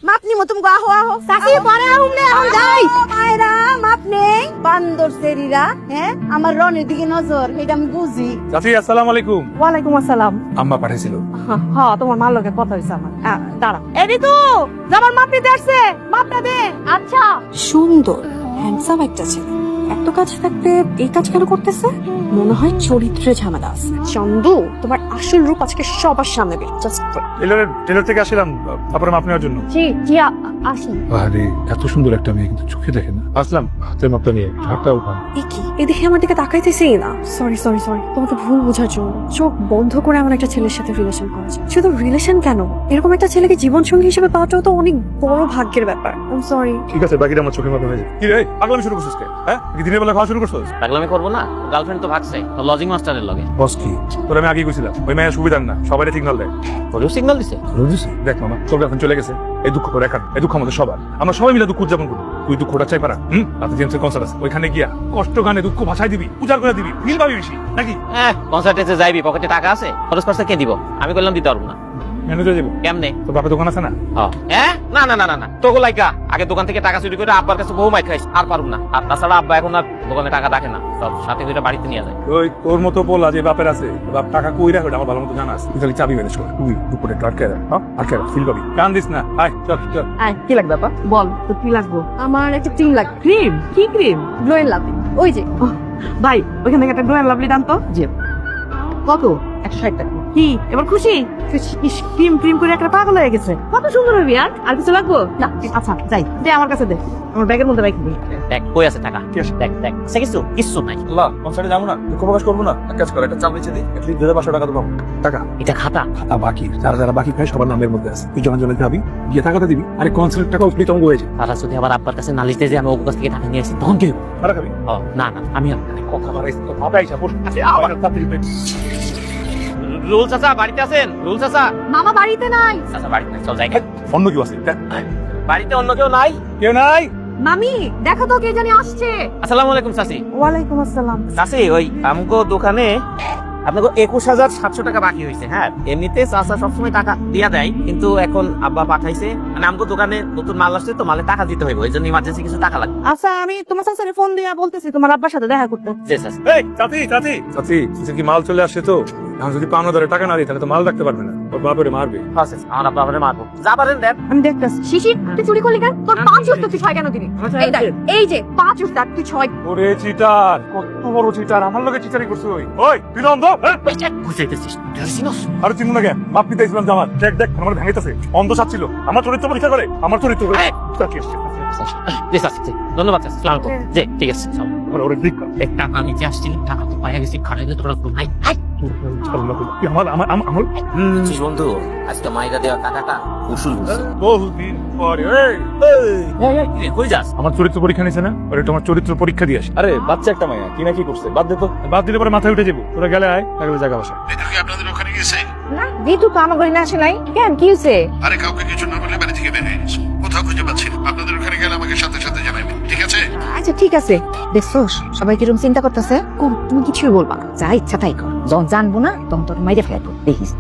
মাপনি মতম আহো আহো সাকি পরে আহুমনে এখন যাই মায়েরা মাপ নেই বান্দর সেরিরা হ্যাঁ আমার রনের দিকে নজর এটা আমি বুঝি। চাচি আসসালামু আলাইকুম। ওয়ালাইকুম আসসালাম। আম্মা পাঠাইছিল। হ্যাঁ তোমার মার লগে কথা হইছে আমার। দাঁড়া এদি তো আমার মাপ নিতে আসছে মাপটা দে। আচ্ছা সুন্দর হ্যান্ডসাম একটা ছেলে এত কাছে থাকতে এই কাজ কেন করতেছে? মনে হয় চরিত্রে ঝামেলা আছে। চন্দু তোমার আসল রূপ আজকে সবার সামনে বের জাস্ট টেলর থেকে আসলাম তারপরে মাপ নেওয়ার জন্য। জি জি আসি। আরে এত সুন্দর একটা মেয়ে কিন্তু চোখে দেখে না। আসলাম হাতের মাপটা নিয়ে হাতটা উঠান। কি এদিকে আমার দিকে তাকাইতেছেই না। সরি সরি সরি তোমাকে ভুল বোঝার জন্য। চোখ বন্ধ করে এমন একটা ছেলের সাথে রিলেশন করা যায়। শুধু রিলেশন কেন, এরকম একটা ছেলেকে জীবন সঙ্গী হিসেবে পাওয়াটাও তো অনেক বড় ভাগ্যের ব্যাপার। I am sorry. ঠিক আছে বাকিটা আমার চোখের মাপে হয়ে যায়। কি রে পাগলামি শুরু করছিস কে? হ্যাঁ কি দিনের বেলা খাওয়া শুরু করছিস? পাগলামি করবো না, গার্লফ্রেন্ড তো ভাগছে লজিং মাস্টারের লগে। বস কি তোর আমি আগেই কইছিলাম ওই মেয়ের সুবিধার না সবাই সিগন্যাল দেয়। ওরেও সিগন্যাল দিছে। দেখ মামা তোর গার্লফ্রেন্ড চলে গেছে এই দুঃখ করে একা এই দুঃখ আমাদের সবার। আমরা সবাই মিলে দুঃখ উদযাপন করি। তুই দুঃখটা চাই পারা রাতে জেমসের কনসার্ট আছে ওইখানে গিয়া কষ্ট গানে দুঃখ ভাষায় দিবি উজাড় করে দিবি ফিল পাবি বেশি নাকি? কনসার্টে যাইবি পকেটে টাকা আছে, খরচ খরচা কে দিব? আমি বললাম দিতে পারবো না। ম্যানেজার যাবো কেমনে? তোর বাপের দোকান আছে না? না না না না না তোকে লাইকা আগে দোকান থেকে টাকা চুরি করে আব্বার কাছে বহু মাই খাইস আর পারুম না। আর তাছাড়া আব্বা এখন আর দোকানে টাকা রাখে না, সব সাথে করে বাড়িতে নিয়ে যায়। ওই তোর মতো বলা যে বাপের আছে বাপ টাকা কই রাখে আমার ভালো মতো জানা আছে। তুই খালি চাবি ম্যানেজ কর তুই দুপুরে আটকে রাখ আটকে রাখ ফিল পাবি। কান দিস না আয় চল চল। কি লাগবে বাবা বল তো কি লাগবে? আমার একটা ক্রিম লাগবে। ক্রিম? কি ক্রিম? গ্লোয়েল লাভলি ওই যে। ভাই ওইখান থেকে একটা গ্লোয়েল লাভলি দাম তো। জি কত? 160 টাকা। কি এবার খুশি? ক্রিম ক্রিম করে একটা পাগল হয়ে গেছে। কত সুন্দর হবে আর কিছু লাগবে না? আচ্ছা যাই দে আমার কাছে দে, আমার ব্যাগের মধ্যে রাখবি। দেখ কই আছে টাকা, কি আছে? দেখ দেখ সে কিছু নাই। আল্লাহ কনসার্টে যাবো না দুঃখ প্রকাশ করবো না। এক কাজ কর একটা চাপ নিচে দিই এটলিস্ট 2500 টাকা তো পাবো। টাকা এটা খাতা খাতা বাকি যারা যারা বাকি খায় সবার নামের মধ্যে আছে। তুই যখন জলে যাবি গিয়ে টাকাটা দিবি। আরে কনসার্টের টাকা উঠলি তঙ্গ হয়েছে। তারা যদি আবার আব্বার কাছে নালিশ দেয় যে আমি ওর কাছ থেকে টাকা নিয়ে আসি তখন কি হবে? টাকা খাবি না না আমি কথা বাড়াইছিস তো কথা আইসা বস আবার তাড়াতাড়ি রুল চাচা বাড়িতে আছেন? রুল চাচা? মামা বাড়িতে নাই। চাচা বাড়িতে নাই, চল যাই। অন্য কেউ আছে বাড়িতে অন্য কেউ নাই? কেউ নাই? মামি দেখো তো কে জানি আসছে। আসসালামু আলাইকুম চাচি। ওয়ালাইকুম আসসালাম। চাচি ওই আমগো দোকানে আপনাকে 21,700 টাকা বাকি হয়েছে। হ্যাঁ এমনিতে চাচা সবসময় টাকা দিয়া দেয়, কিন্তু এখন আব্বা পাঠাইছে মানে আমগো দোকানে নতুন মাল আসছে তো মালে টাকা দিতে হইব, এই জন্য ইমার্জেন্সি কিছু টাকা লাগবে। আচ্ছা আমি তোমার সাথে ফোন দিয়া বলতেছি তোমার আব্বার সাথে দেখা করতে। জি চাচি। এই চাচি চাচি চাচি কি মাল চলে আসছে তো এখন যদি পাওনা ধরে টাকা না দিই তাহলে তো মাল রাখতে পারবে না। ওর বাপরে মারবে। আচ্ছা আমার আব্বা আমারে মারবো, যা পারেন দেন। আমি দেখতেছি। শিশির তুই চুরি করলি কেন? তোর 5 উত্তর তুই 6 কেন দিবি? এই দেখ এই যে 5 উত্তর তুই 6। ওরে চিটার কত বড় চিটার আমার লগে চিটারি করছিস। ওই তুই না অন্ধ? বুঝাইতেছিস আর চিনু না কেন মাপ নিতে ইসলাম জামাত দেখ দেখ আমার ভেঙেতেছে অন্ধ সাচ্ছিল আমার চরিত্র পরীক্ষা করে আমার চরিত্র জি চাচি ধন্যবাদ চাচি। সালাম আলাইকুম। জি ঠিক আছে চল। ওরে দিক এক টাকা নিচে আসছিলি টাকা তো পাইয়া গেছি, খাটাইলে তোরা তো নাই। আমার আমার আমার বন্ধু আজকে মাইরা দেওয়া টাকাটা উসুল বুঝছে। বহুদিন পরে কই যাস? আমার চরিত্র পরীক্ষা নিছে না ওরে তোমার চরিত্র পরীক্ষা দিয়ে আসি। আরে বাচ্চা একটা মায়া কি না কি করছে বাদ দে তো। বাদ দিলে পরে মাথায় উঠে যাবো তোরা গেলে আয় থাকলে জায়গা বসা। আপনাদের ওখানে গেছে? না দিতু তো আমার ঘরে না আসে নাই। কেন কি হইছে? আরে কাউকে কিছু না বলে বাড়ি থেকে বের হয়ে গেছে, কোথাও খুঁজে পাচ্ছি না। আপনাদের ওখানে গেলে আমাকে সাথে সাথে জানাবেন, ঠিক আছে? আচ্ছা ঠিক আছে। দেখছস সবাই কিরকম চিন্তা করতেছে। তুমি কিছুই বলবা না, যা ইচ্ছা তাই কর। যখন জানবো না তখন তোর মাইরে ফেলবো দেখিস।